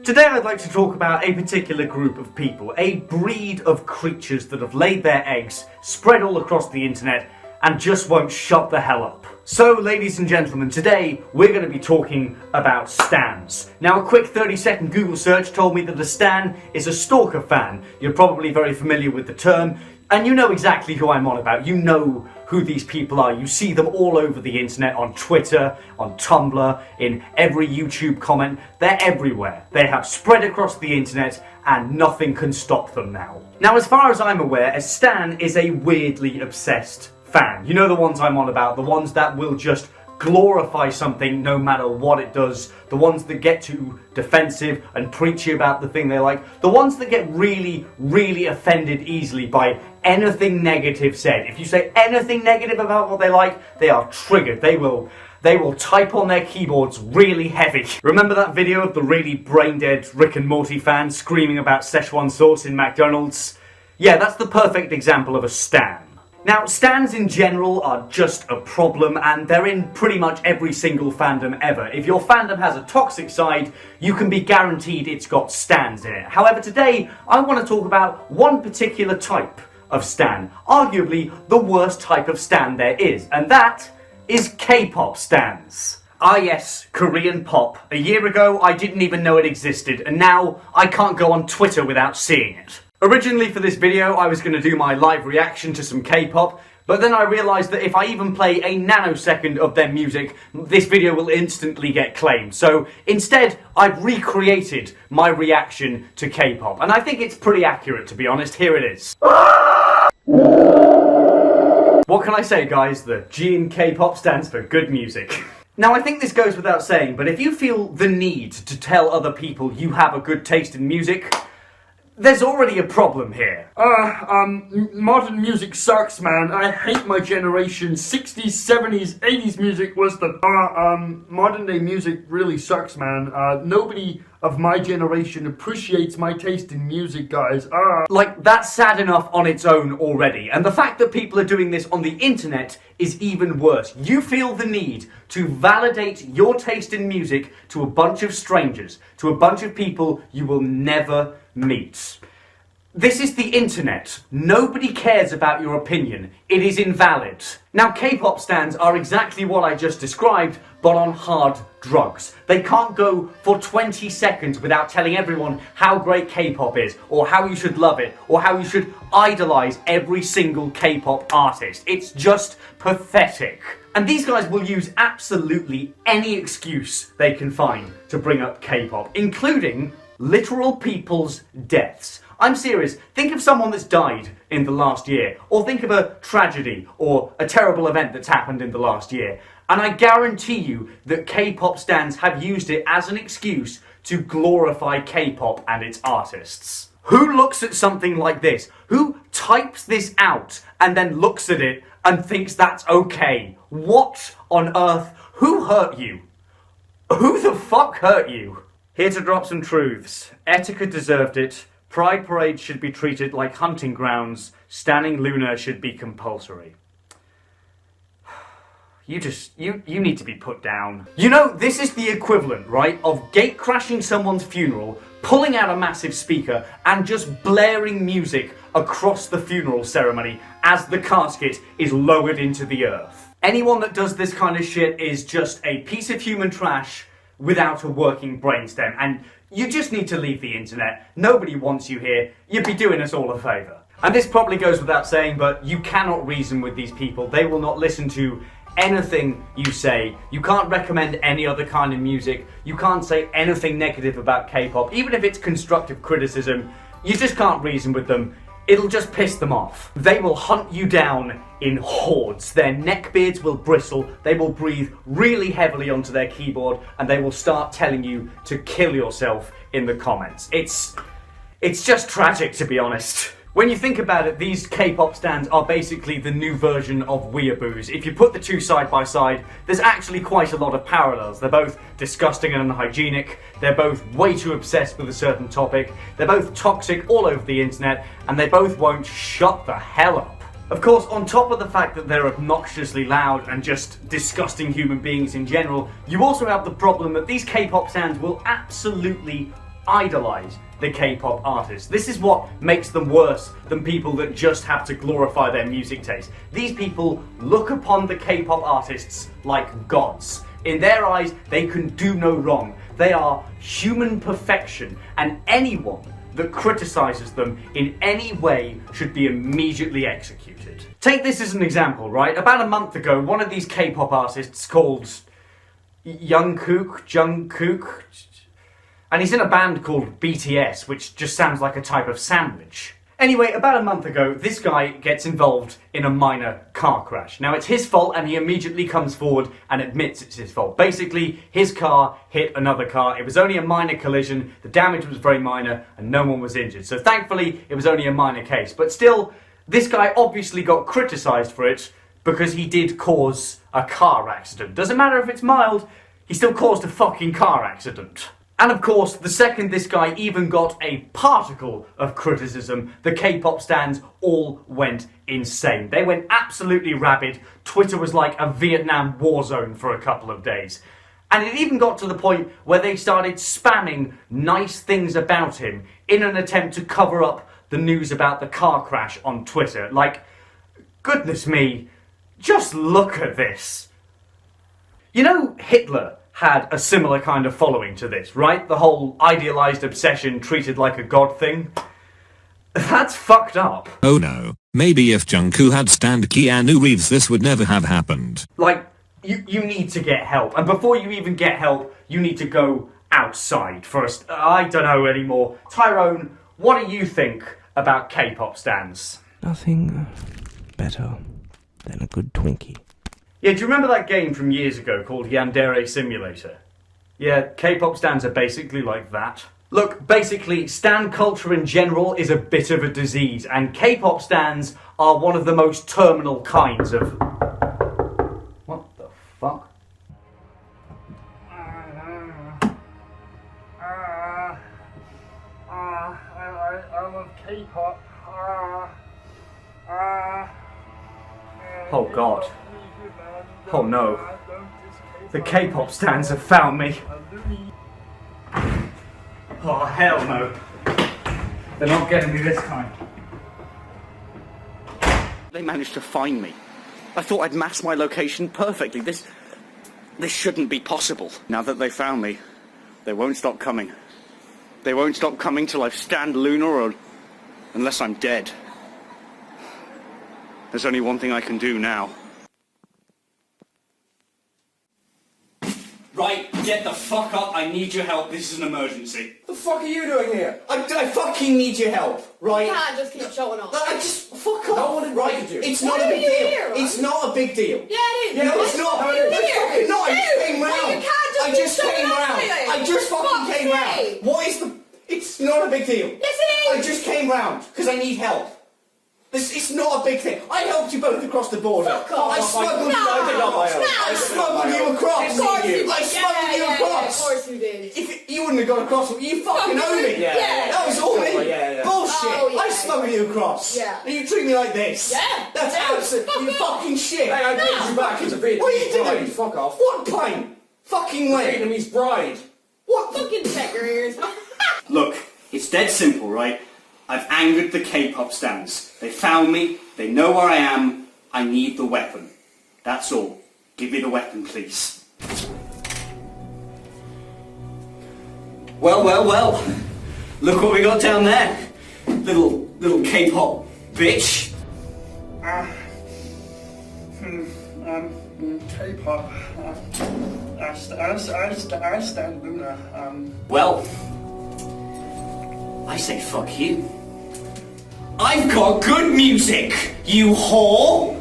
Today I'd like to talk about a particular group of people, a breed of creatures that have laid their eggs, spread all across the internet, and just won't shut the hell up. So, ladies and gentlemen, today we're going to be talking about stans. Now, a quick 30-second Google search told me that a stan is a stalker fan. You're probably very familiar with the term, and you know exactly who I'm on about. You know who these people are. You see them all over the internet, on Twitter, on Tumblr, in every YouTube comment. They're everywhere. They have spread across the internet and nothing can stop them now. Now, as far as I'm aware, a stan is a weirdly obsessed fan. You know the ones I'm on about, the ones that will just glorify something no matter what it does, the ones that get too defensive and preachy about the thing they like, the ones that get really offended easily by anything negative said. If you say anything negative about what they like, they are triggered. They will type on their keyboards really heavy. Remember that video of the really brain-dead Rick and Morty fan screaming about Szechuan sauce in McDonald's? Yeah, that's the perfect example of a stan. Now, stans in general are just a problem, and they're in pretty much every single fandom ever. If your fandom has a toxic side, you can be guaranteed it's got stans in it. However, today I want to talk about one particular type of stan, arguably the worst type of stan there is, and that is K-pop stans. Ah yes, Korean pop. A year ago I didn't even know it existed, and now I can't go on Twitter without seeing it. Originally for this video I was going to do my live reaction to some K-pop, but then I realised that if I even play a nanosecond of their music, this video will instantly get claimed. So instead, I've recreated my reaction to K-pop, and I think it's pretty accurate, to be honest. Here it is. What can I say, guys? The G in K-pop stands for good music. Now, I think this goes without saying, but if you feel the need to tell other people you have a good taste in music, there's already a problem here. Modern music sucks, man. I hate my generation. 60s, 70s, 80s music was the... modern day music really sucks, man. Nobody of my generation appreciates my taste in music, guys. Like, that's sad enough on its own already. And the fact that people are doing this on the internet is even worse. You feel the need to validate your taste in music to a bunch of strangers, to a bunch of people you will never meet. This is the internet. Nobody cares about your opinion. It is invalid. Now, K-pop stans are exactly what I just described, but on hard drugs. They can't go for 20 seconds without telling everyone how great K-pop is, or how you should love it, or how you should idolize every single K-pop artist. It's just pathetic. And these guys will use absolutely any excuse they can find to bring up K-pop, including literal people's deaths. I'm serious. Think of someone that's died in the last year, or think of a tragedy or a terrible event that's happened in the last year, and I guarantee you that K-pop stans have used it as an excuse to glorify K-pop and its artists. Who looks at something like this? Who types this out and then looks at it and thinks that's okay? What on earth? Who hurt you? Who the fuck hurt you? Here to drop some truths. Etika deserved it. Pride parades should be treated like hunting grounds. Standing Loona should be compulsory. You need to be put down. You know, this is the equivalent, right, of gate crashing someone's funeral, pulling out a massive speaker, and just blaring music across the funeral ceremony as the casket is lowered into the earth. Anyone that does this kind of shit is just a piece of human trash without a working brainstem, and you just need to leave the internet. Nobody wants you here. You'd be doing us all a favour. And this probably goes without saying, but you cannot reason with these people. They will not listen to anything you say. You can't recommend any other kind of music. You can't say anything negative about K-pop, even if it's constructive criticism. You just can't reason with them. It'll just piss them off. They will hunt you down in hordes. Their neckbeards will bristle, they will breathe really heavily onto their keyboard, and they will start telling you to kill yourself in the comments. It's just tragic, to be honest. When you think about it, these K-pop stans are basically the new version of weeaboos. If you put the two side by side, there's actually quite a lot of parallels. They're both disgusting and unhygienic, they're both way too obsessed with a certain topic, they're both toxic all over the internet, and they both won't shut the hell up. Of course, on top of the fact that they're obnoxiously loud and just disgusting human beings in general, you also have the problem that these K-pop stans will absolutely idolize the K-pop artists. This is what makes them worse than people that just have to glorify their music taste. These people look upon the K-pop artists like gods. In their eyes, they can do no wrong. They are human perfection, and anyone that criticizes them in any way should be immediately executed. Take this as an example, right? About a month ago, one of these K-pop artists called Jungkook, and he's in a band called BTS, which just sounds like a type of sandwich. Anyway, about a month ago, this guy gets involved in a minor car crash. Now, it's his fault, and he immediately comes forward and admits it's his fault. Basically, his car hit another car. It was only a minor collision, the damage was very minor, and no one was injured. So thankfully, it was only a minor case. But still, this guy obviously got criticised for it because he did cause a car accident. Doesn't matter if it's mild, he still caused a fucking car accident. And of course, the second this guy even got a particle of criticism, the K-pop stans all went insane. They went absolutely rabid. Twitter was like a Vietnam war zone for a couple of days. And it even got to the point where they started spamming nice things about him in an attempt to cover up the news about the car crash on Twitter. Like, goodness me, just look at this. You know, Hitler had a similar kind of following to this, right? The whole idealized obsession treated like a god thing. That's fucked up. Oh no, maybe if Jungkook had stanned Keanu Reeves this would never have happened. Like, you need to get help, and before you even get help, you need to go outside first. I don't know anymore. Tyrone, what do you think about K-pop stans? Nothing better than a good Twinkie. Yeah, do you remember that game from years ago called Yandere Simulator? Yeah, K-pop stans are basically like that. Look, basically, stan culture in general is a bit of a disease, and K-pop stans are one of the most terminal kinds of... What the fuck? I love K-pop. Oh god. Oh no. The K-pop stans have found me. Oh hell no. They're not getting me this time. They managed to find me. I thought I'd masked my location perfectly. This shouldn't be possible. Now that they found me, they won't stop coming. They won't stop coming till I've stanned Loona or unless I'm dead. There's only one thing I can do now. Right, get the fuck up. I need your help. This is an emergency. The fuck are you doing here? I fucking need your help, right? You can't just keep showing off. I just fuck off. No one invited you. It's Why not a are big you deal. here, right? It's not a big deal. Yeah, it is. Yeah, no, it's not. It's It's not. I just came Well, round. you can't I just just keep came showing off, round. really. I just fucking Fuck's came round. sake. What is the? It's not a big deal. Yes, it I is. just came round because I need help. It's not a big thing. I helped you both across the border. Fuck off. I smuggled you. No. I did not. No. I smuggled you across. Of course you did. I smuggled you Yeah, across. of course you did. If you wouldn't have gone across, you fucking owe me. Yeah. That was all me. Yeah. Bullshit. Oh, yeah. I smuggled you across. Yeah. And you treat me like this. Yeah. That's Yeah. absolute. You Fuck off. fucking shit. Hey, I paid you back. It's a Vietnamese What are you doing? bride. Fuck off. What plane? Fucking way. Vietnamese bride. What? Fucking check your ears. Look, it's dead simple, right? I've angered the K-pop stans. They found me. They know where I am. I need the weapon. That's all. Give me the weapon, please. Well. Look what we got down there. Little K-pop bitch. K-pop. I stand Loona. Well, I say fuck you. I've got good music, you whore!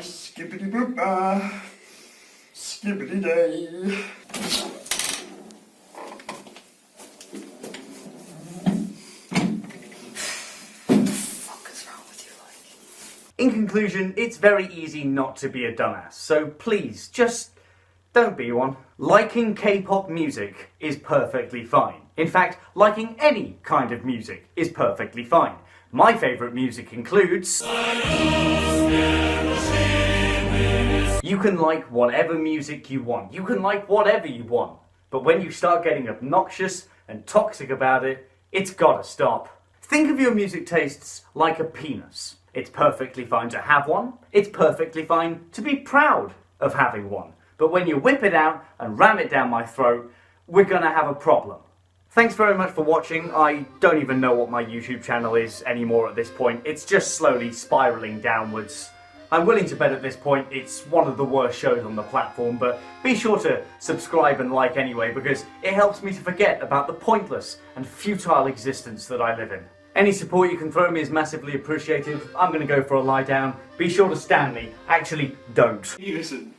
Skibbity boop, skibbity day. In conclusion, it's very easy not to be a dumbass, so please, just don't be one. Liking K-pop music is perfectly fine. In fact, liking any kind of music is perfectly fine. My favourite music includes... You can like whatever music you want. You can like whatever you want. But when you start getting obnoxious and toxic about it, it's gotta stop. Think of your music tastes like a penis. It's perfectly fine to have one. It's perfectly fine to be proud of having one. But when you whip it out and ram it down my throat, we're gonna have a problem. Thanks very much for watching. I don't even know what my YouTube channel is anymore at this point. It's just slowly spiralling downwards. I'm willing to bet at this point it's one of the worst shows on the platform, but be sure to subscribe and like anyway, because it helps me to forget about the pointless and futile existence that I live in. Any support you can throw me is massively appreciated. I'm going to go for a lie down. Be sure to stand me. Actually, don't. You listen.